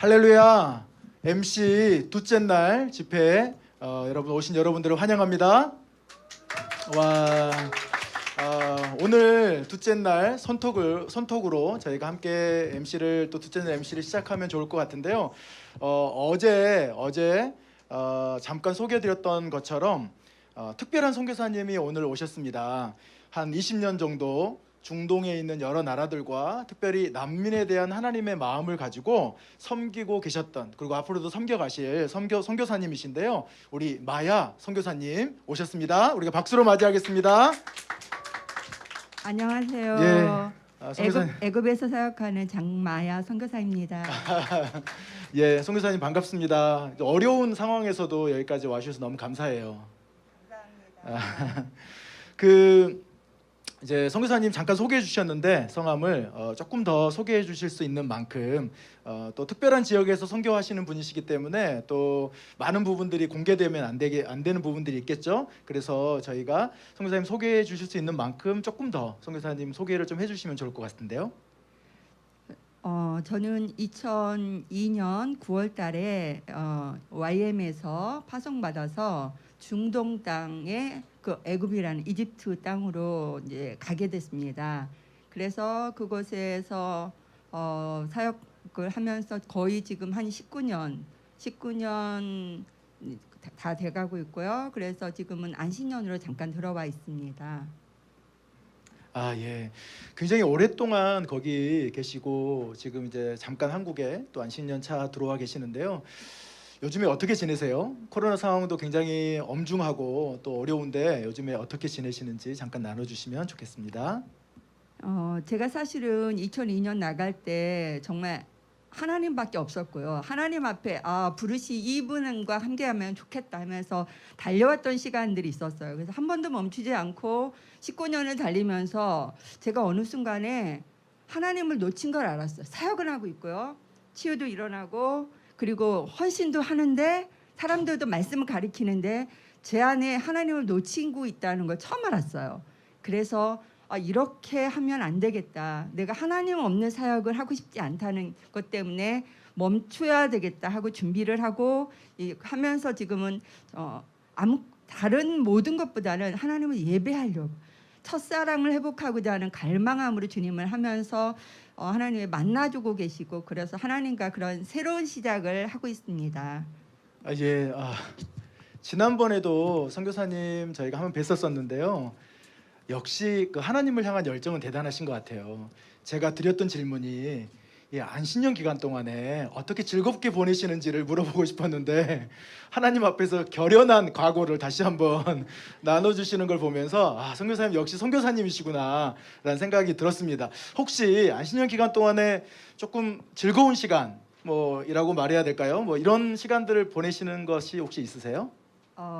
할렐루야. MC 둘째 날 집회에 여러분 오신 여러분들을 환영합니다. 와, 오늘 둘째 날 선톡으로 저희가 함께 MC를 또 둘째 날 MC를 시작하면 좋을 것 같은데요. 어제 잠깐 소개해드렸던 것처럼 특별한 선교사님이 오늘 오셨습니다. 한 20년 정도 중동에 있는 여러 나라들과 특별히 난민에 대한 하나님의 마음을 가지고 섬기고 계셨던, 그리고 앞으로도 섬겨가실 선교사님이신데요. 우리 마야 선교사님 오셨습니다. 우리가 박수로 맞이하겠습니다. 안녕하세요. 예, 애굽에서 사역하는 장마야 선교사입니다. 예, 선교사님 반갑습니다. 어려운 상황에서도 여기까지 와주셔서 너무 감사해요. 감사합니다. 이제 선교사님 잠깐 소개해 주셨는데 성함을 조금 더 소개해 주실 수 있는 만큼 또 특별한 지역에서 선교하시는 분이시기 때문에 또 많은 부분들이 공개되면 안 되는 부분들이 있겠죠. 그래서 저희가 선교사님 소개해 주실 수 있는 만큼 조금 더 선교사님 소개를 좀 해주시면 좋을 것 같은데요. 저는 2002년 9월달에 YM에서 파송받아서 중동 땅에 그 애굽이라는 이집트 땅으로 이제 가게 됐습니다. 그래서 그곳에서 사역을 하면서 거의 지금 한 19년 다 돼가고 있고요. 그래서 지금은 안식년으로 잠깐 들어와 있습니다. 아, 예. 굉장히 오랫동안 거기 계시고 지금 이제 잠깐 한국에 또 안식년 차 들어와 계시는데요. 요즘에 어떻게 지내세요? 코로나 상황도 굉장히 엄중하고 또 어려운데 요즘에 어떻게 지내시는지 잠깐 나눠주시면 좋겠습니다. 제가 사실은 2002년 나갈 때 정말 하나님밖에 없었고요. 하나님 앞에 부르시 이분과 함께하면 좋겠다 하면서 달려왔던 시간들이 있었어요. 그래서 한 번도 멈추지 않고 19년을 달리면서 제가 어느 순간에 하나님을 놓친 걸 알았어요. 사역을 하고 있고요. 치유도 일어나고 그리고 헌신도 하는데 사람들도 말씀을 가리키는데 제 안에 하나님을 놓치고 있다는 걸 처음 알았어요. 그래서 이렇게 하면 안 되겠다. 내가 하나님 없는 사역을 하고 싶지 않다는 것 때문에 멈춰야 되겠다 하고 준비를 하고 하면서 지금은 다른 모든 것보다는 하나님을 예배하려고 첫사랑을 회복하고자 하는 갈망함으로 주님을 하면서 하나님을 만나주고 계시고 그래서 하나님과 그런 새로운 시작을 하고 있습니다. 예. 지난번에도 선교사님 저희가 한번 뵀었었는데요. 역시 그 하나님을 향한 열정은 대단하신 것 같아요. 제가 드렸던 질문이 이 안식년 기간 동안에 어떻게 즐겁게 보내시는지를 물어보고 싶었는데 하나님 앞에서 결연한 각오를 다시 한번 나눠주시는 걸 보면서 선교사님 역시 선교사님이시구나 라는 생각이 들었습니다. 혹시 안식년 기간 동안에 조금 즐거운 시간 이라고 말해야 될까요? 이런 시간들을 보내시는 것이 혹시 있으세요?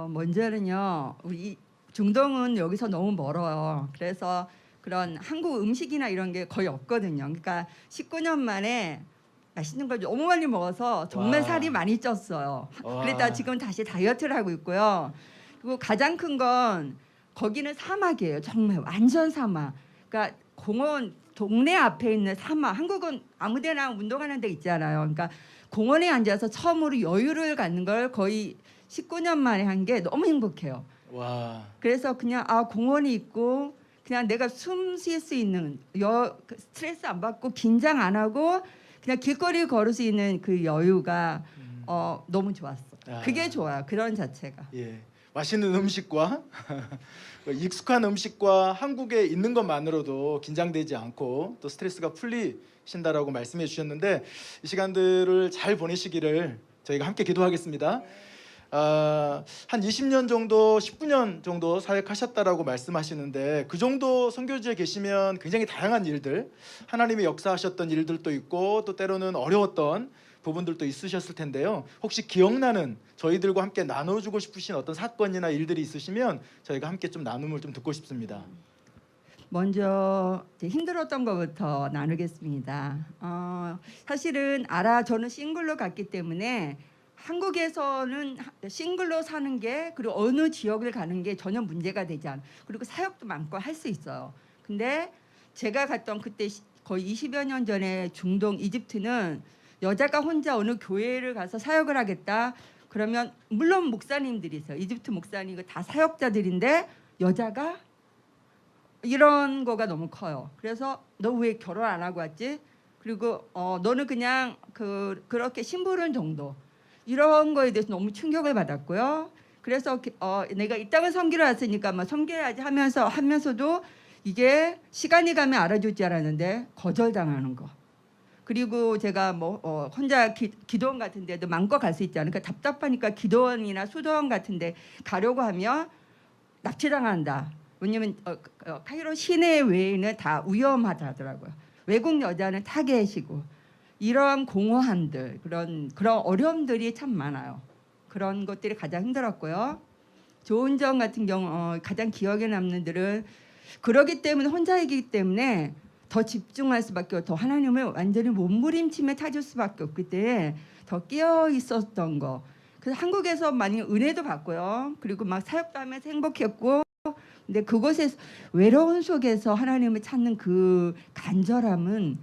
먼저는요, 우리 중동은 여기서 너무 멀어요. 그래서 그런 한국 음식이나 이런 게 거의 없거든요. 그러니까 19년 만에 맛있는 걸 너무 많이 먹어서 정말 와. 살이 많이 쪘어요. 와. 그러다 지금 다시 다이어트를 하고 있고요. 그리고 가장 큰 건 거기는 사막이에요. 정말 완전 사막. 그러니까 공원 동네 앞에 있는 사막. 한국은 아무데나 운동하는 데 있잖아요. 그러니까 공원에 앉아서 처음으로 여유를 갖는 걸 거의 19년 만에 한 게 너무 행복해요. 와. 그래서 그냥 공원이 있고 그냥 내가 숨 쉴 수 있는 스트레스 안 받고 긴장 안 하고 그냥 길거리 걸을 수 있는 그 여유가 너무 좋았어. 그게 좋아요. 그런 자체가. 예. 맛있는 음식과 익숙한 음식과 한국에 있는 것만으로도 긴장되지 않고 또 스트레스가 풀리신다라고 말씀해 주셨는데 이 시간들을 잘 보내시기를 저희가 함께 기도하겠습니다. 한 20년 정도, 19년 정도 사역하셨다라고 말씀하시는데 그 정도 선교지에 계시면 굉장히 다양한 일들, 하나님이 역사하셨던 일들도 있고 또 때로는 어려웠던 부분들도 있으셨을 텐데요. 혹시 기억나는 저희들과 함께 나눠주고 싶으신 어떤 사건이나 일들이 있으시면 저희가 함께 좀 나눔을 좀 듣고 싶습니다. 먼저 힘들었던 것부터 나누겠습니다. 사실은 저는 싱글로 갔기 때문에 한국에서는 싱글로 사는 게 그리고 어느 지역을 가는 게 전혀 문제가 되지 않아요. 그리고 사역도 많고 할 수 있어요. 근데 제가 갔던 그때 거의 20여 년 전에 중동 이집트는 여자가 혼자 어느 교회를 가서 사역을 하겠다. 그러면 물론 목사님들이 있어요. 이집트 목사님 다 사역자들인데 여자가 이런 거가 너무 커요. 그래서 너 왜 결혼 안 하고 왔지? 그리고 너는 그냥 그렇게 심부름 정도 이런 거에 대해서 너무 충격을 받았고요. 그래서 내가 이 땅을 섬기러 왔으니까 막 섬겨야지 하면서도 이게 시간이 가면 알아줄 줄 알았는데 거절당하는 거. 그리고 제가 뭐 혼자 기도원 같은 데도 마음껏 갈 수 있지 않으니까 답답하니까 기도원이나 수도원 같은 데 가려고 하면 납치당한다. 왜냐면 카이로 시내 외에는 다 위험하다더라고요. 외국 여자는 타겟이고 이런 공허함들 그런 어려움들이 참 많아요. 그런 것들이 가장 힘들었고요. 좋은 점 같은 경우 가장 기억에 남는 들은 그러기 때문에 혼자이기 때문에 더 집중할 수밖에 없고 더 하나님을 완전히 몸부림치며 찾을 수밖에 없기 때문에 더 깨어 있었던 거. 그래서 한국에서 많이 은혜도 받고요. 그리고 막 사역도 하면서 행복했고 근데 그곳에서 외로운 속에서 하나님을 찾는 그 간절함은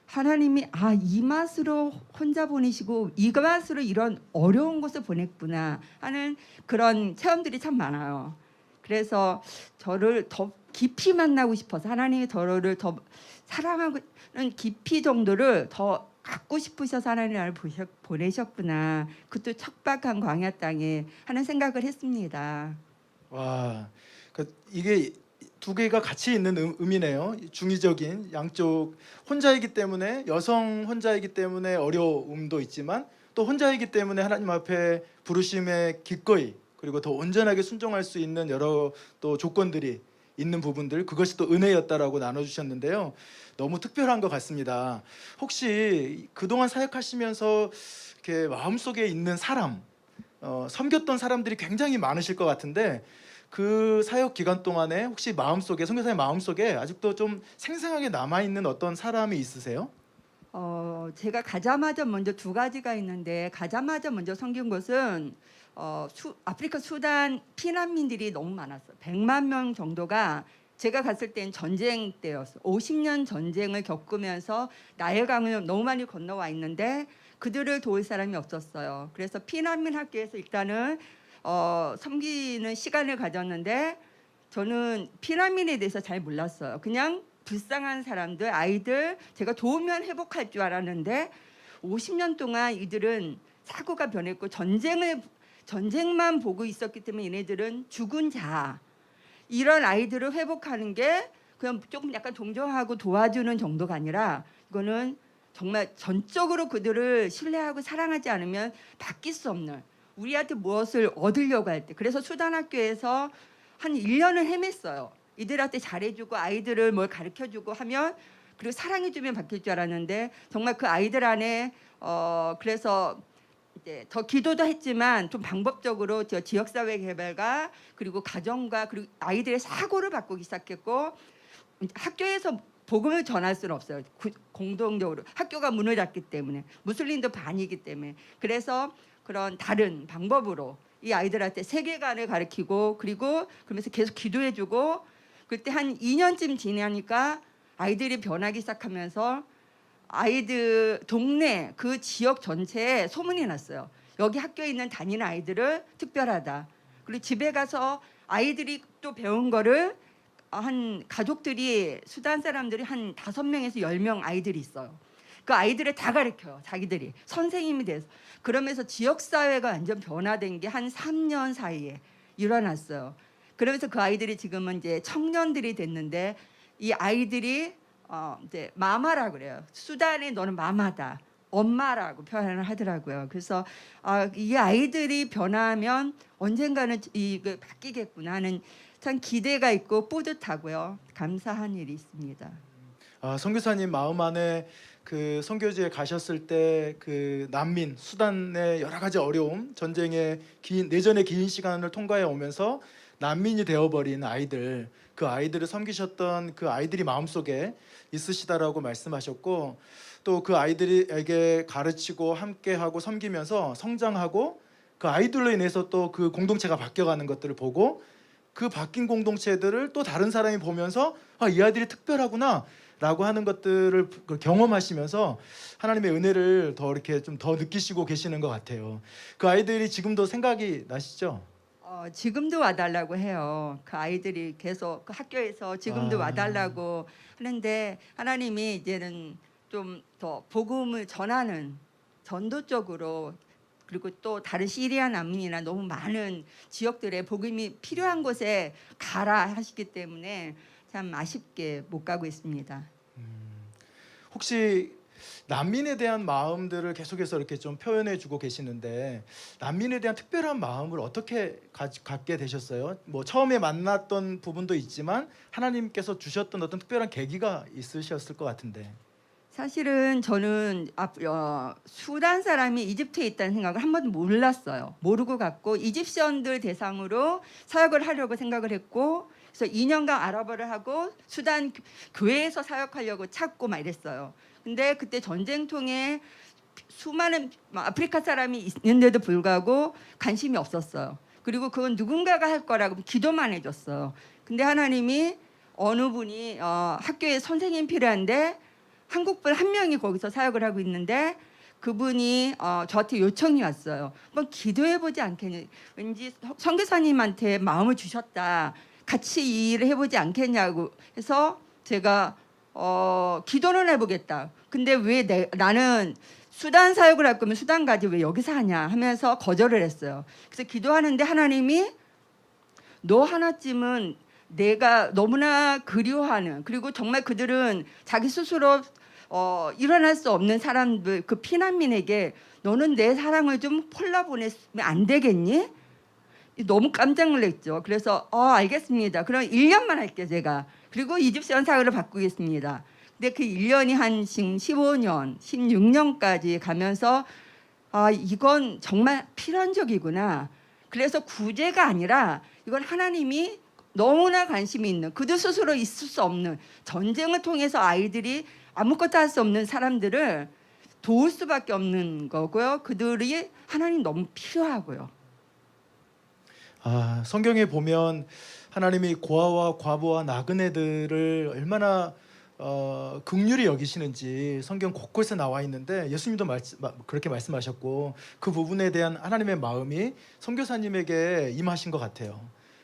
하나님이 이 맛으로 혼자 보내시고 이 맛으로 이런 어려운 곳을 보냈구나 하는 그런 체험들이 참 많아요. 그래서 저를 더 깊이 만나고 싶어서 하나님이 저를 더 사랑하는 깊이 정도를 더 갖고 싶으셔서 하나님 나를 보내셨구나. 그것도 척박한 광야 땅에 하는 생각을 했습니다. 와, 이게 두 개가 같이 있는 의미네요. 중의적인 양쪽 혼자이기 때문에 여성 혼자이기 때문에 어려움도 있지만 또 혼자이기 때문에 하나님 앞에 부르심에 기꺼이 그리고 더 온전하게 순종할 수 있는 여러 또 조건들이 있는 부분들 그것이 또 은혜였다라고 나눠주셨는데요. 너무 특별한 것 같습니다. 혹시 그동안 사역하시면서 이렇게 마음속에 있는 사람 섬겼던 사람들이 굉장히 많으실 것 같은데 그 사역 기간 동안에 혹시 마음속에 선교사님 마음속에 아직도 좀 생생하게 남아있는 어떤 사람이 있으세요? 제가 가자마자 먼저 두 가지가 있는데 가자마자 먼저 섬긴 곳은 아프리카 수단 피난민들이 너무 많았어요. 100만 명 정도가 제가 갔을 땐 전쟁 때였어요. 50년 전쟁을 겪으면서 나일강을 너무 많이 건너와 있는데 그들을 도울 사람이 없었어요. 그래서 피난민 학교에서 일단은 섬기는 시간을 가졌는데 저는 피난민에 대해서 잘 몰랐어요. 그냥 불쌍한 사람들, 아이들 제가 도우면 회복할 줄 알았는데 50년 동안 이들은 사고가 변했고 전쟁만 보고 있었기 때문에 얘네들은 죽은 자 이런 아이들을 회복하는 게 그냥 조금 약간 동정하고 도와주는 정도가 아니라 이거는 정말 전적으로 그들을 신뢰하고 사랑하지 않으면 바뀔 수 없는 우리한테 무엇을 얻으려고 할 때 그래서 수단학교에서 한 1년을 헤맸어요. 이들한테 잘해주고 아이들을 뭘 가르쳐주고 하면 그리고 사랑해주면 바뀔 줄 알았는데 정말 그 아이들 안에 그래서 이제 더 기도도 했지만 좀 방법적으로 지역사회 개발과 그리고 가정과 그리고 아이들의 사고를 바꾸기 시작했고 학교에서 복음을 전할 수는 없어요. 공동적으로 학교가 문을 닫기 때문에 무슬림도 반이기 때문에 그래서 그런 다른 방법으로 이 아이들한테 세계관을 가르치고 그리고 그러면서 계속 기도해주고 그때 한 2년쯤 지나니까 아이들이 변하기 시작하면서 아이들 동네 그 지역 전체에 소문이 났어요. 여기 학교에 있는 다니는 아이들은 특별하다. 그리고 집에 가서 아이들이 또 배운 거를 한 가족들이 수단 사람들이 한 5명에서 10명 아이들이 있어요. 그 아이들을 다 가르쳐요. 자기들이 선생님이 돼서. 그러면서 지역사회가 완전 변화된 게 한 3년 사이에 일어났어요. 그러면서 그 아이들이 지금은 이제 청년들이 됐는데 이 아이들이 이제 마마라 그래요. 수단에 너는 마마다. 엄마라고 표현을 하더라고요. 그래서 이 아이들이 변하면 언젠가는 이거 바뀌겠구나 하는 참 기대가 있고 뿌듯하고요. 감사한 일이 있습니다. 선교사님 마음 안에 그 선교지에 가셨을 때 그 난민 수단의 여러 가지 어려움, 전쟁의 내전의 긴 시간을 통과해 오면서 난민이 되어버린 아이들, 그 아이들을 섬기셨던 그 아이들이 마음속에 있으시다라고 말씀하셨고 또 그 아이들에게 가르치고 함께하고 섬기면서 성장하고 그 아이들로 인해서 또 그 공동체가 바뀌어가는 것들을 보고 그 바뀐 공동체들을 또 다른 사람이 보면서 이 아이들이 특별하구나 라고 하는 것들을 경험하시면서 하나님의 은혜를 더 이렇게 좀 더 느끼시고 계시는 것 같아요. 그 아이들이 지금도 생각이 나시죠? 지금도 와달라고 해요. 그 아이들이 계속 그 학교에서 지금도 아. 와달라고 하는데 하나님이 이제는 좀 더 복음을 전하는 전도 쪽으로 그리고 또 다른 시리아 난민이나 너무 많은 지역들에 복음이 필요한 곳에 가라 하시기 때문에 참 아쉽게 못 가고 있습니다. 혹시 난민에 대한 마음들을 계속해서 이렇게 좀 표현해 주고 계시는데 난민에 대한 특별한 마음을 어떻게 갖게 되셨어요? 뭐 처음에 만났던 부분도 있지만 하나님께서 주셨던 어떤 특별한 계기가 있으셨을 것 같은데. 사실은 저는 수단 사람이 이집트에 있다는 생각을 한 번도 몰랐어요. 모르고 갔고 이집시언들 대상으로 사역을 하려고 생각을 했고 그래서 2년간 아랍어를 하고 수단 교회에서 사역하려고 찾고 막 이랬어요. 근데 그때 전쟁통에 수많은 아프리카 사람이 있는데도 불구하고 관심이 없었어요. 그리고 그건 누군가가 할 거라고 기도만 해줬어요. 근데 하나님이 어느 분이 학교에 선생님 필요한데 한국분 한 명이 거기서 사역을 하고 있는데 그분이 저한테 요청이 왔어요. 한번 기도해보지 않겠냐. 왠지 선교사님한테 마음을 주셨다. 같이 이 일을 해보지 않겠냐고 해서 제가 기도는 해보겠다. 근데 왜 나는 수단 사역을 할 거면 수단 가지 왜 여기서 하냐 하면서 거절을 했어요. 그래서 기도하는데 하나님이 너 하나쯤은 내가 너무나 그리워하는 그리고 정말 그들은 자기 스스로 일어날 수 없는 사람들 그 피난민에게 너는 내 사랑을 좀 폴라보내면 안 되겠니? 너무 깜짝 놀랐죠. 그래서 알겠습니다. 그럼 1년만 할게요 제가. 그리고 이집시언 사역을 바꾸겠습니다. 근데 그 1년이 한 15년, 16년까지 가면서 이건 정말 필연적이구나. 그래서 구제가 아니라 이건 하나님이 너무나 관심이 있는 그들 스스로 있을 수 없는 전쟁을 통해서 아이들이 아무것도 할 수 없는 사람들을 도울 수밖에 없는 거고요. 그들이 하나님 너무 필요하고요. 성경에 보면 하나님이 고아와 과부와 나그네들을 얼마나 긍휼히 여기시는지 성경 곳곳에 나와 있는데 예수님도 그렇게 말씀하셨고 그 부분에 대한 하나님의 마음이 선교사님에게 임하신 것 같아요.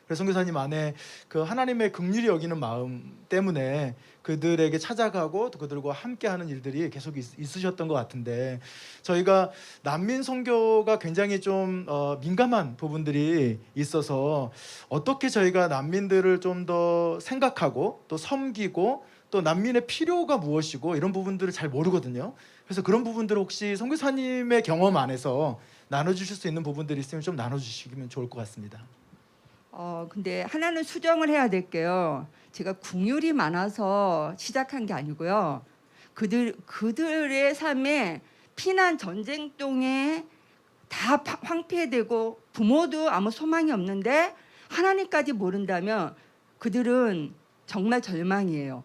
그래서 선교사님 안에 그 하나님의 긍휼히 여기는 마음 때문에 그들에게 찾아가고 또 그들과 함께하는 일들이 계속 있으셨던 것 같은데 저희가 난민 선교가 굉장히 좀 민감한 부분들이 있어서 어떻게 저희가 난민들을 좀 더 생각하고 또 섬기고 또 난민의 필요가 무엇이고 이런 부분들을 잘 모르거든요. 그래서 그런 부분들을 혹시 선교사님의 경험 안에서 나눠주실 수 있는 부분들이 있으면 좀 나눠주시면 좋을 것 같습니다. 근데 하나는 수정을 해야 될 게요. 제가 국률이 많아서 시작한 게 아니고요. 그들의 삶에 피난 전쟁통에 다 황폐되고 부모도 아무 소망이 없는데 하나님까지 모른다면 그들은 정말 절망이에요.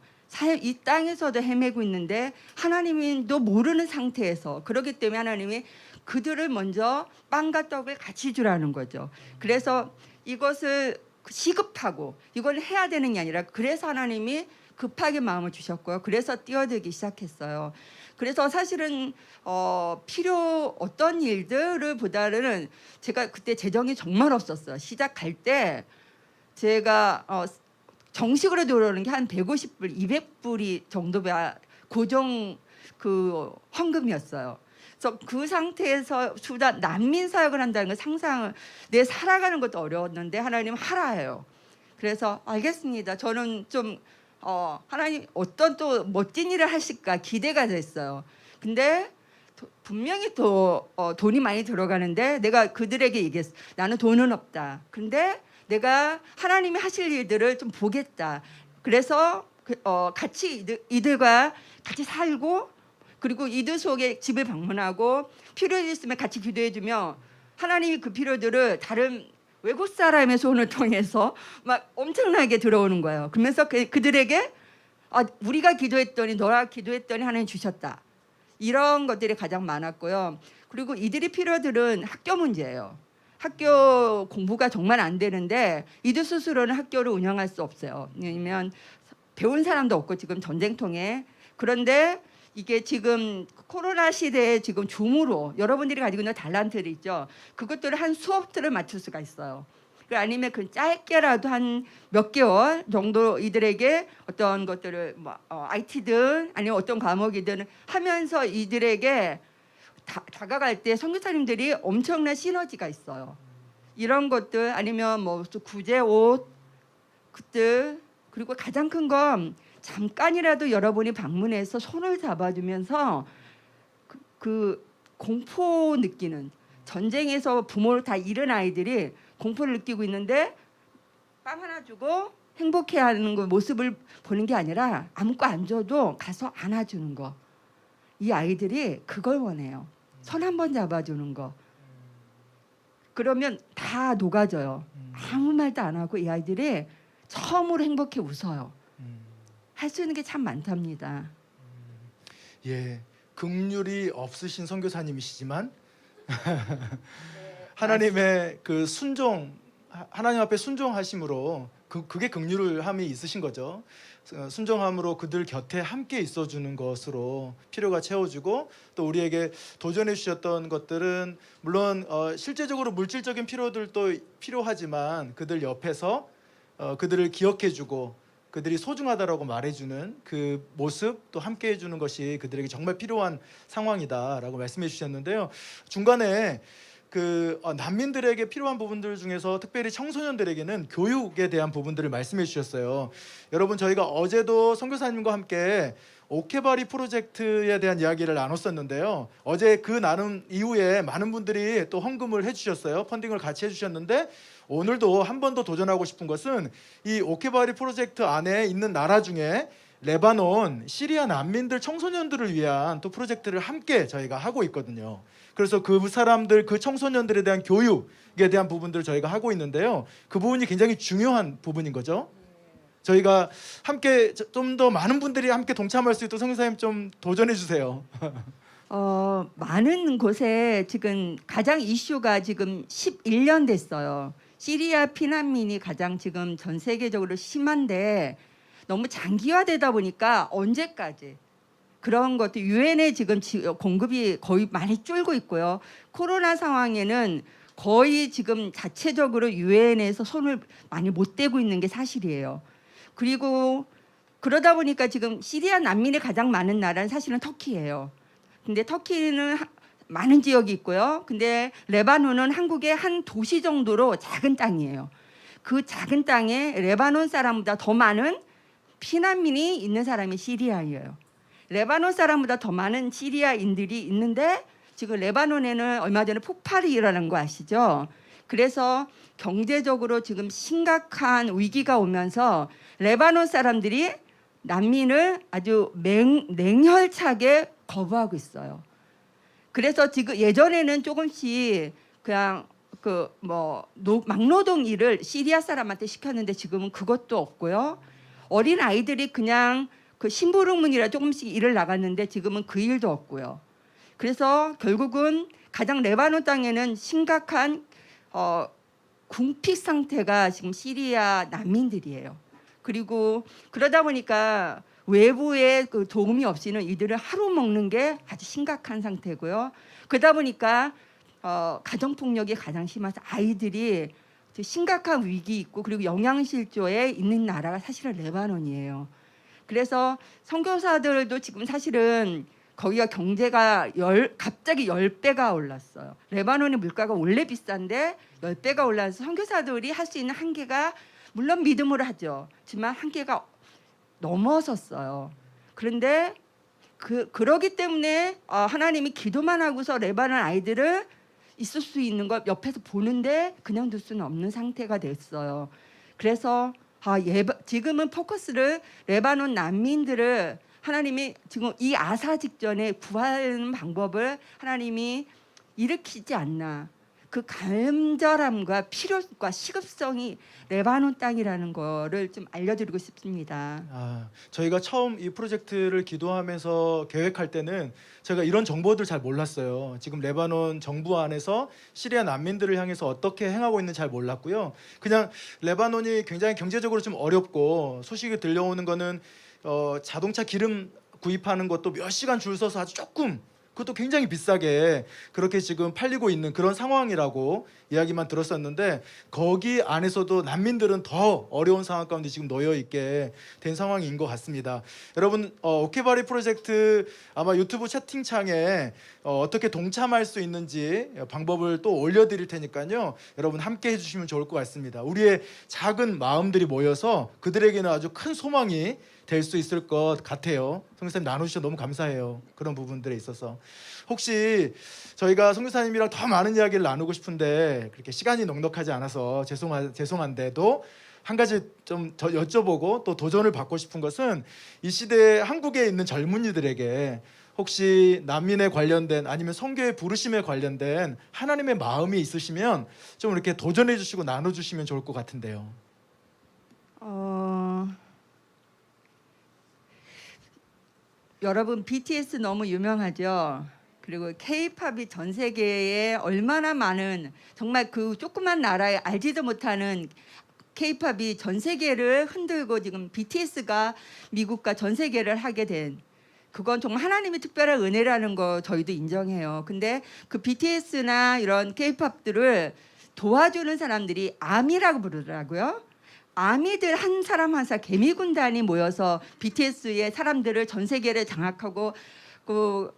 이 땅에서도 헤매고 있는데 하나님도 모르는 상태에서 그렇기 때문에 하나님이 그들을 먼저 빵과 떡을 같이 주라는 거죠. 그래서 이것을 시급하고 이걸 해야 되는 게 아니라 그래서 하나님이 급하게 마음을 주셨고요. 그래서 뛰어들기 시작했어요. 그래서 사실은 어떤 일들을 보다는 제가 그때 재정이 정말 없었어요. 시작할 때 제가 정식으로 들어오는 게 한 150불, 200불이 정도가 고정 그 헌금이었어요. 그래서 그 상태에서 수단 난민 사역을 한다는 걸 상상을 내 살아가는 것도 어려웠는데 하나님 하라 해요. 그래서 알겠습니다. 저는 좀 하나님 어떤 또 멋진 일을 하실까 기대가 됐어요. 근데 분명히 또 돈이 많이 들어가는데 내가 그들에게 얘기했어. 나는 돈은 없다. 근데 내가 하나님이 하실 일들을 좀 보겠다. 그래서 같이 이들과 같이 살고 그리고 이들 속에 집을 방문하고 필요 있으면 같이 기도해주며 하나님이 그 필요들을 다른 외국 사람의 손을 통해서 막 엄청나게 들어오는 거예요. 그러면서 그들에게 우리가 기도했더니 너라 기도했더니 하나님 주셨다. 이런 것들이 가장 많았고요. 그리고 이들의 필요들은 학교 문제예요. 학교 공부가 정말 안 되는데 이들 스스로는 학교를 운영할 수 없어요. 왜냐하면 배운 사람도 없고 지금 전쟁통에. 그런데 이게 지금 코로나 시대에 지금 줌으로 여러분들이 가지고 있는 달란트들 있죠. 그것들을 한 수업들을 맞출 수가 있어요. 아니면 그 짧게라도 한 몇 개월 정도 이들에게 어떤 것들을 뭐 IT든 아니면 어떤 과목이든 하면서 이들에게 다가갈 때 선교사님들이 엄청난 시너지가 있어요. 이런 것들 아니면 뭐 구제 옷 그들 그리고 가장 큰 건 잠깐이라도 여러분이 방문해서 손을 잡아주면서 그 공포 느끼는 전쟁에서 부모를 다 잃은 아이들이 공포를 느끼고 있는데 빵 하나 주고 행복해하는 그 모습을 보는 게 아니라 아무것도 안 줘도 가서 안아주는 거. 이 아이들이 그걸 원해요. 손 한 번 잡아주는 거. 그러면 다 녹아져요. 아무 말도 안 하고 이 아이들이 처음으로 행복해 웃어요. 할 수 있는 게 참 많답니다. 예, 긍휼이 없으신 선교사님이시지만 하나님의 그 순종, 하나님 앞에 순종하심으로 그게 긍휼함이 있으신 거죠. 순종함으로 그들 곁에 함께 있어주는 것으로 필요가 채워지고 또 우리에게 도전해 주셨던 것들은 물론 실제적으로 물질적인 필요들도 필요하지만 그들 옆에서 그들을 기억해주고 그들이 소중하다라고 말해주는 그 모습 또 함께 해주는 것이 그들에게 정말 필요한 상황이다라고 말씀해 주셨는데요. 중간에 그 난민들에게 필요한 부분들 중에서 특별히 청소년들에게는 교육에 대한 부분들을 말씀해 주셨어요. 여러분 저희가 어제도 선교사님과 함께 오케바리 프로젝트에 대한 이야기를 나눴었는데요. 어제 그 나눔 이후에 많은 분들이 또 헌금을 해주셨어요. 펀딩을 같이 해주셨는데 오늘도 한 번 더 도전하고 싶은 것은 이 오케바리 프로젝트 안에 있는 나라 중에 레바논, 시리아 난민들 청소년들을 위한 또 프로젝트를 함께 저희가 하고 있거든요. 그래서 그 사람들, 그 청소년들에 대한 교육에 대한 부분들을 저희가 하고 있는데요. 그 부분이 굉장히 중요한 부분인 거죠. 저희가 함께 좀 더 많은 분들이 함께 동참할 수 있도록 선교사님 좀 도전해 주세요. 많은 곳에 지금 가장 이슈가 지금 11년 됐어요. 시리아 피난민이 가장 지금 전 세계적으로 심한데 너무 장기화되다 보니까 언제까지 그런 것도 유엔에 지금 공급이 거의 많이 줄고 있고요. 코로나 상황에는 거의 지금 자체적으로 유엔에서 손을 많이 못 대고 있는 게 사실이에요. 그리고 그러다 보니까 지금 시리아 난민이 가장 많은 나라는 사실은 터키예요. 근데 터키는 많은 지역이 있고요. 근데 레바논은 한국의 한 도시 정도로 작은 땅이에요. 그 작은 땅에 레바논 사람보다 더 많은 피난민이 있는 사람이 시리아예요. 레바논 사람보다 더 많은 시리아인들이 있는데 지금 레바논에는 얼마 전에 폭발이 일어난 거 아시죠? 그래서 경제적으로 지금 심각한 위기가 오면서 레바논 사람들이 난민을 아주 냉혈차게 거부하고 있어요. 그래서 지금 예전에는 조금씩 그냥 그 뭐 막노동 일을 시리아 사람한테 시켰는데 지금은 그것도 없고요. 어린 아이들이 그냥 그 심부름문이라 조금씩 일을 나갔는데 지금은 그 일도 없고요. 그래서 결국은 가장 레바논 땅에는 심각한 궁핍 상태가 지금 시리아 난민들이에요. 그리고 그러다 보니까 외부의 그 도움이 없이는 이들을 하루 먹는 게 아주 심각한 상태고요. 그러다 보니까 가정폭력이 가장 심해서 아이들이 심각한 위기 있고 그리고 영양실조에 있는 나라가 사실은 레바논이에요. 그래서 선교사들도 지금 사실은 거기가 경제가 갑자기 10배가 올랐어요. 레바논의 물가가 원래 비싼데 10배가 올라서 선교사들이 할 수 있는 한계가 물론 믿음으로 하죠. 하지만 한계가 넘어섰어요. 그런데 그러기 때문에 하나님이 기도만 하고서 레바논 아이들을 있을 수 있는 걸 옆에서 보는데 그냥 둘 수는 없는 상태가 됐어요. 그래서 지금은 포커스를 레바논 난민들을 하나님이 지금 이 아사 직전에 구하는 방법을 하나님이 일으키지 않나. 그 간절함과 필요과 시급성이 레바논 땅이라는 거를 좀 알려드리고 싶습니다. 저희가 처음 이 프로젝트를 기도하면서 계획할 때는 제가 이런 정보들 잘 몰랐어요. 지금 레바논 정부 안에서 시리아 난민들을 향해서 어떻게 행하고 있는지 잘 몰랐고요. 그냥 레바논이 굉장히 경제적으로 좀 어렵고 소식이 들려오는 거는 자동차 기름 구입하는 것도 몇 시간 줄 서서 아주 조금, 그것도 굉장히 비싸게 그렇게 지금 팔리고 있는 그런 상황이라고 이야기만 들었었는데, 거기 안에서도 난민들은 더 어려운 상황 가운데 지금 놓여 있게 된 상황인 것 같습니다. 여러분, 오케바리 프로젝트 아마 유튜브 채팅창에 어떻게 동참할 수 있는지 방법을 또 올려드릴 테니까요, 여러분 함께 해주시면 좋을 것 같습니다. 우리의 작은 마음들이 모여서 그들에게는 아주 큰 소망이 될 수 있을 것 같아요. 성교사님 나눠주셔서 너무 감사해요. 그런 부분들에 있어서 혹시 저희가 성교사님이랑 더 많은 이야기를 나누고 싶은데 그렇게 시간이 넉넉하지 않아서 죄송한데도 한 가지 좀 여쭤보고 또 도전을 받고 싶은 것은, 이 시대에 한국에 있는 젊은이들에게 혹시 난민에 관련된 아니면 선교의 부르심에 관련된 하나님의 마음이 있으시면 좀 이렇게 도전해 주시고 나눠주시면 좋을 것 같은데요. 여러분 BTS 너무 유명하죠. 그리고 K-팝이 전 세계에 얼마나 많은, 정말 그 조그만 나라에 알지도 못하는 K-팝이 전 세계를 흔들고 지금 BTS가 미국과 전 세계를 하게 된, 그건 정말 하나님의 특별한 은혜라는 거 저희도 인정해요. 근데 그 BTS나 이런 K-팝들을 도와주는 사람들이 아미라고 부르더라고요. 아미들 한 사람 한 사람 개미군단이 모여서 BTS의 사람들을 전 세계를 장악하고,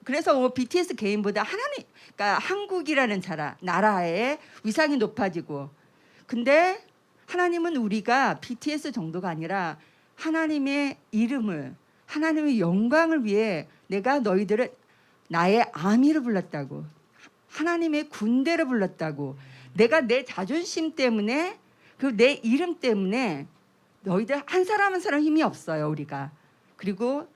그래서 BTS 개인보다 그러니까 한국이라는 나라의 위상이 높아지고, 근데 하나님은 우리가 BTS 정도가 아니라 하나님의 이름을, 하나님의 영광을 위해 내가 너희들을 나의 아미를 불렀다고, 하나님의 군대를 불렀다고, 내가 내 자존심 때문에, 그리고 내 이름 때문에 너희들 한 사람 한 사람 힘이 없어요, 우리가. 그리고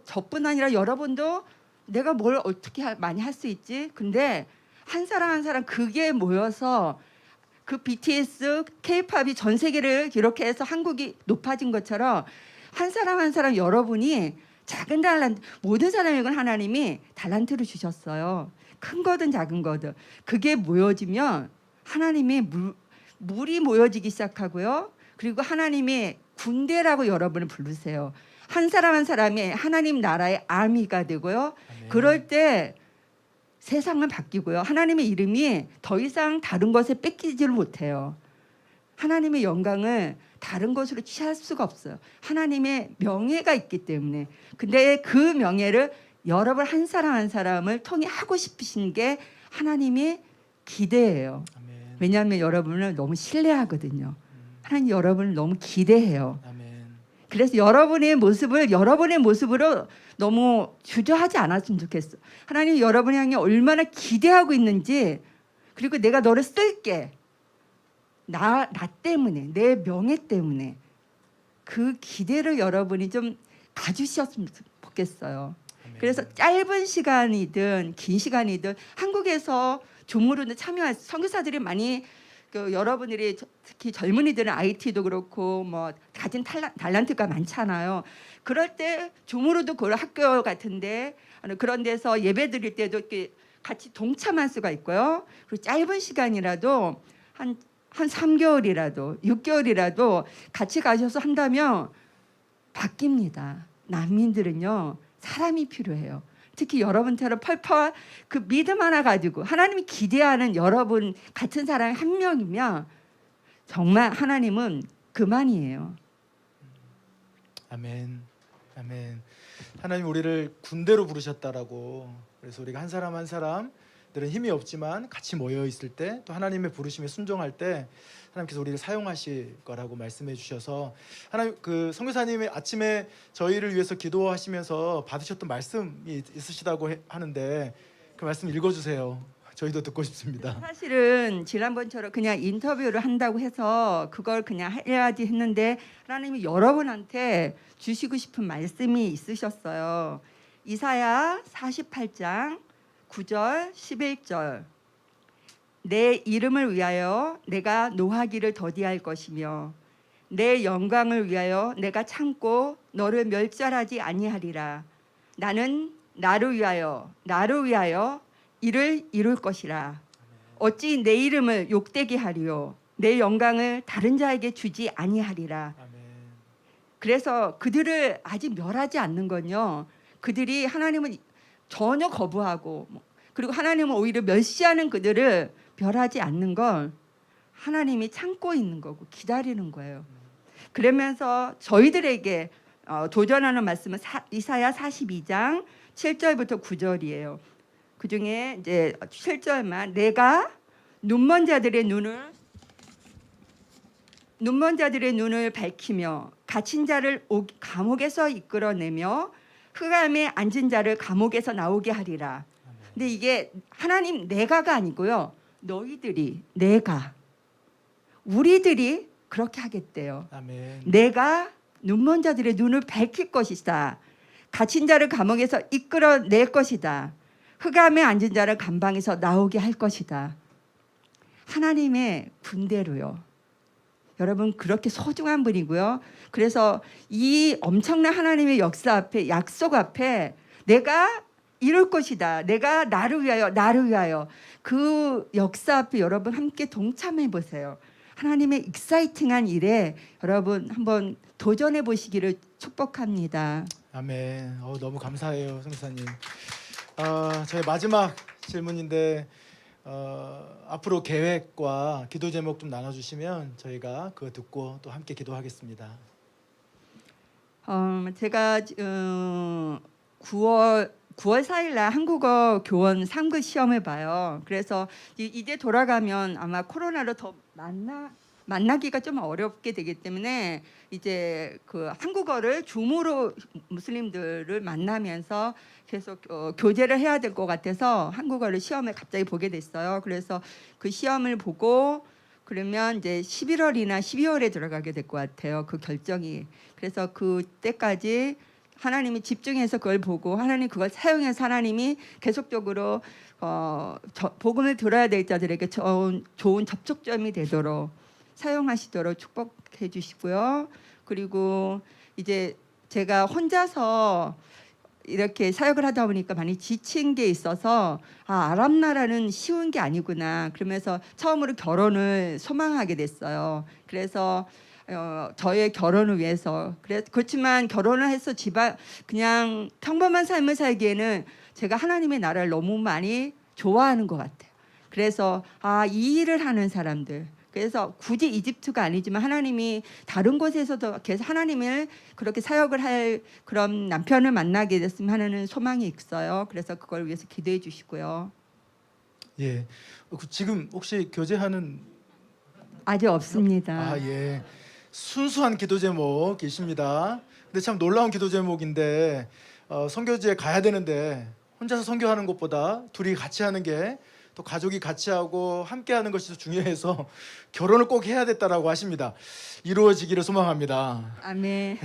저뿐 아니라 여러분도 내가 뭘 어떻게 많이 할 수 있지? 근데 한 사람 한 사람 그게 모여서 그 BTS, K-팝이 전 세계를 이렇게 해서 한국이 높아진 것처럼 한 사람 한 사람 여러분이 작은 달란트, 모든 사람에게는 하나님이 달란트를 주셨어요. 큰 거든 작은 거든. 그게 모여지면 하나님의 물이 모여지기 시작하고요. 그리고 하나님의 군대라고 여러분을 부르세요. 한 사람 한 사람이 하나님 나라의 아미가 되고요. 아멘. 그럴 때 세상은 바뀌고요. 하나님의 이름이 더 이상 다른 것에 뺏기지를 못해요. 하나님의 영광을 다른 것으로 취할 수가 없어요. 하나님의 명예가 있기 때문에. 근데 그 명예를 여러분 한 사람 한 사람을 통해 하고 싶으신 게 하나님의 기대예요. 아멘. 왜냐하면 여러분을 너무 신뢰하거든요. 하나님 여러분을 너무 기대해요. 아멘. 그래서 여러분의 모습으로 너무 주저하지 않았으면 좋겠어. 하나님 여러분을 향해 얼마나 기대하고 있는지, 그리고 내가 너를 쓸게, 나 때문에, 내 명예 때문에, 그 기대를 여러분이 좀 가주셨으면 좋겠어요. 아멘. 그래서 짧은 시간이든 긴 시간이든 한국에서 조무르는 참여할 선교사들이 많이, 여러분들이 특히 젊은이들은 IT도 그렇고 뭐 가진 달란트가 많잖아요. 그럴 때 조무르도 그 학교 같은데 그런 데서 예배 드릴 때도 이렇게 같이 동참할 수가 있고요. 그리고 짧은 시간이라도 한 3개월이라도 6개월이라도 같이 가셔서 한다면 바뀝니다. 난민들은요, 사람이 필요해요. 특히 여러분처럼 펄펄 그 믿음 하나 가지고 하나님이 기대하는 여러분 같은 사람이 한 명이면 정말 하나님은 그만이에요. 아멘. 아멘. 하나님 우리를 군대로 부르셨다라고. 그래서 우리가 한 사람 한 사람들은 힘이 없지만 같이 모여 있을 때, 또 하나님의 부르심에 순종할 때 하나님께서 우리를 사용하실 거라고 말씀해 주셔서, 하나님 그 선교사님이 아침에 저희를 위해서 기도하시면서 받으셨던 말씀이 있으시다고 하는데 그 말씀 읽어주세요. 저희도 듣고 싶습니다. 사실은 지난번처럼 그냥 인터뷰를 한다고 해서 그걸 그냥 해야지 했는데 하나님이 여러분한테 주시고 싶은 말씀이 있으셨어요. 이사야 48장 9절 11절. 내 이름을 위하여 내가 노하기를 더디할 것이며 내 영광을 위하여 내가 참고 너를 멸절하지 아니하리라. 나는 나를 위하여 이를 이룰 것이라. 어찌 내 이름을 욕되게 하리요 내 영광을 다른 자에게 주지 아니하리라. 아멘. 그래서 그들을 아직 멸하지 않는 건요, 그들이 하나님을 전혀 거부하고 그리고 하나님을 오히려 멸시하는 그들을 멸하지 않는 걸 하나님이 참고 있는 거고 기다리는 거예요. 그러면서 저희들에게 도전하는 말씀은 이사야 42장 7절부터 9절이에요. 그 중에 이제 7절만 내가 눈먼 자들의 눈을 밝히며 갇힌 자를 감옥에서 이끌어내며 흑암에 앉은 자를 감옥에서 나오게 하리라. 근데 이게 하나님 내가가 아니고요, 너희들이 우리들이 그렇게 하겠대요. 아멘. 내가 눈먼 자들의 눈을 밝힐 것이다. 갇힌 자를 감옥에서 이끌어낼 것이다. 흑암에 앉은 자를 감방에서 나오게 할 것이다. 하나님의 군대로요. 여러분 그렇게 소중한 분이고요. 그래서 이 엄청난 하나님의 역사 앞에, 약속 앞에 내가 이룰 것이다. 내가 나를 위하여 그 역사 앞에 여러분 함께 동참해 보세요. 하나님의 익사이팅한 일에 여러분 한번 도전해 보시기를 축복합니다. 아멘. 너무 감사해요, 선교사님. 저희 마지막 질문인데 앞으로 계획과 기도 제목 좀 나눠주시면 저희가 그거 듣고 또 함께 기도하겠습니다. 제가 9월 4일 날 한국어 교원 3급 시험을 봐요. 그래서 이제 돌아가면 아마 코로나로 더 만나기가 좀 어렵게 되기 때문에 이제 그 한국어를 줌으로 무슬림들을 만나면서 계속 교제를 해야 될 것 같아서 한국어를 시험을 갑자기 보게 됐어요. 그래서 그 시험을 보고 그러면 이제 11월이나 12월에 들어가게 될 것 같아요. 그 결정이. 그래서 그때까지 하나님이 집중해서 그걸 보고 하나님 그걸 사용해서 하나님이 계속적으로 복음을 들어야 될 자들에게 좋은 접촉점이 되도록 사용하시도록 축복해 주시고요. 그리고 이제 제가 혼자서 이렇게 사역을 하다 보니까 많이 지친 게 있어서 아랍 나라는 쉬운 게 아니구나. 그러면서 처음으로 결혼을 소망하게 됐어요. 그래서 저의 결혼을 위해서 그렇지만 결혼을 해서 그냥 평범한 삶을 살기에는 제가 하나님의 나라를 너무 많이 좋아하는 것 같아요. 그래서 이 일을 하는 사람들, 그래서 굳이 이집트가 아니지만 하나님이 다른 곳에서도 계속 하나님을 그렇게 사역을 할 그런 남편을 만나게 됐으면 하는 소망이 있어요. 그래서 그걸 위해서 기도해 주시고요. 예. 지금 혹시 교제하는 아직 없습니다. 예. 순수한 기도 제목이십니다. 근데 참 놀라운 기도 제목인데 선교지에 가야 되는데 혼자서 선교하는 것보다 둘이 같이 하는 게 또 가족이 같이 하고 함께 하는 것이 더 중요해서 결혼을 꼭 해야 됐다라고 하십니다. 이루어지기를 소망합니다. 아멘.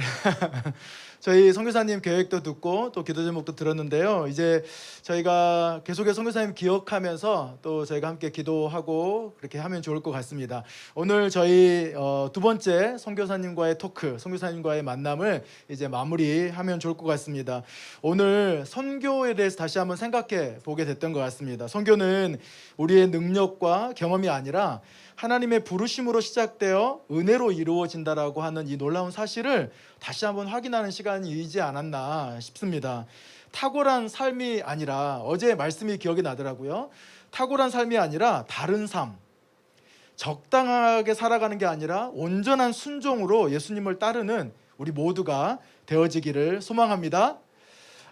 저희 선교사님 계획도 듣고 또 기도 제목도 들었는데요. 이제 저희가 계속해서 선교사님 기억하면서 또 저희가 함께 기도하고 그렇게 하면 좋을 것 같습니다. 오늘 저희 두 번째 선교사님과의 토크, 선교사님과의 만남을 이제 마무리하면 좋을 것 같습니다. 오늘 선교에 대해서 다시 한번 생각해 보게 됐던 것 같습니다. 선교는 우리의 능력과 경험이 아니라 하나님의 부르심으로 시작되어 은혜로 이루어진다라고 하는 이 놀라운 사실을 다시 한번 확인하는 시간이지 않았나 싶습니다. 탁월한 삶이 아니라, 어제 말씀이 기억이 나더라고요. 탁월한 삶이 아니라 다른 삶, 적당하게 살아가는 게 아니라 온전한 순종으로 예수님을 따르는 우리 모두가 되어지기를 소망합니다.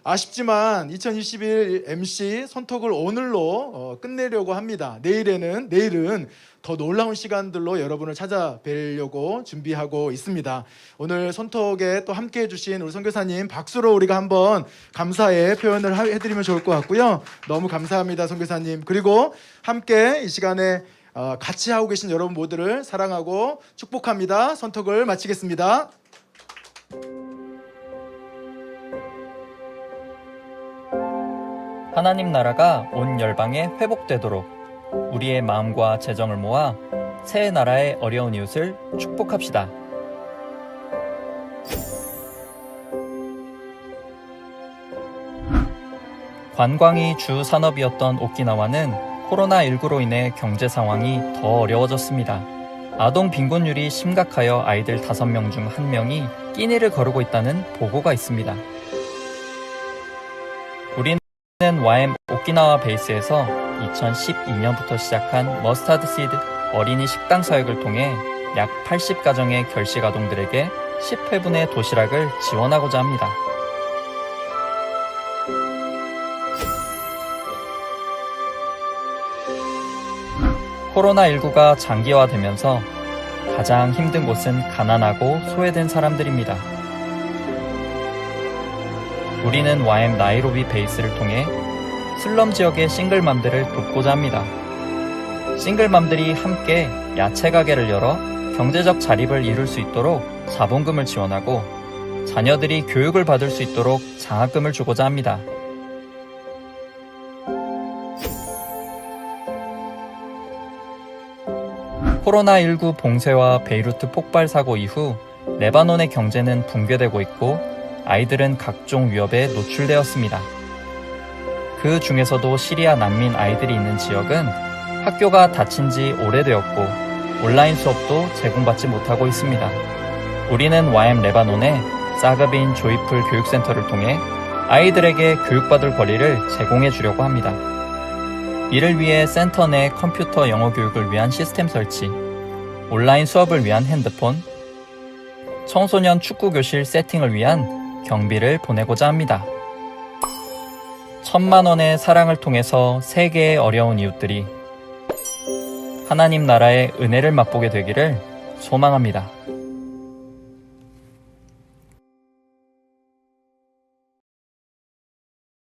아쉽지만 2021 MC 손톡을 오늘로 끝내려고 합니다. 내일은 더 놀라운 시간들로 여러분을 찾아뵈려고 준비하고 있습니다. 오늘 손톡에 또 함께 해주신 우리 선교사님 박수로 우리가 한번 감사의 표현을 해드리면 좋을 것 같고요. 너무 감사합니다, 선교사님. 그리고 함께 이 시간에 같이 하고 계신 여러분 모두를 사랑하고 축복합니다. 손톡을 마치겠습니다. 하나님 나라가 온 열방에 회복되도록 우리의 마음과 재정을 모아 새 나라의 어려운 이웃을 축복합시다. 관광이 주 산업이었던 오키나와는 코로나19로 인해 경제 상황이 더 어려워졌습니다. 아동 빈곤율이 심각하여 아이들 5명 중 1명이 끼니를 거르고 있다는 보고가 있습니다. 우리는 YM 오키나와 베이스에서 2012년부터 시작한 머스타드 시드 어린이 식당 사역을 통해 약 80가정의 결식 아동들에게 10회분의 도시락을 지원하고자 합니다. 코로나19가 장기화되면서 가장 힘든 곳은 가난하고 소외된 사람들입니다. 우리는 YM 나이로비 베이스를 통해 슬럼 지역의 싱글맘들을 돕고자 합니다. 싱글맘들이 함께 야채 가게를 열어 경제적 자립을 이룰 수 있도록 자본금을 지원하고 자녀들이 교육을 받을 수 있도록 장학금을 주고자 합니다. 코로나19 봉쇄와 베이루트 폭발 사고 이후 레바논의 경제는 붕괴되고 있고 아이들은 각종 위협에 노출되었습니다. 그 중에서도 시리아 난민 아이들이 있는 지역은 학교가 닫힌 지 오래되었고 온라인 수업도 제공받지 못하고 있습니다. 우리는 YM 레바논의 사가빈 조이풀 교육센터를 통해 아이들에게 교육받을 권리를 제공해 주려고 합니다. 이를 위해 센터 내 컴퓨터 영어 교육을 위한 시스템 설치, 온라인 수업을 위한 핸드폰, 청소년 축구 교실 세팅을 위한 경비를 보내고자 합니다. 1,000만 원의 사랑을 통해서 세계의 어려운 이웃들이 하나님 나라의 은혜를 맛보게 되기를 소망합니다.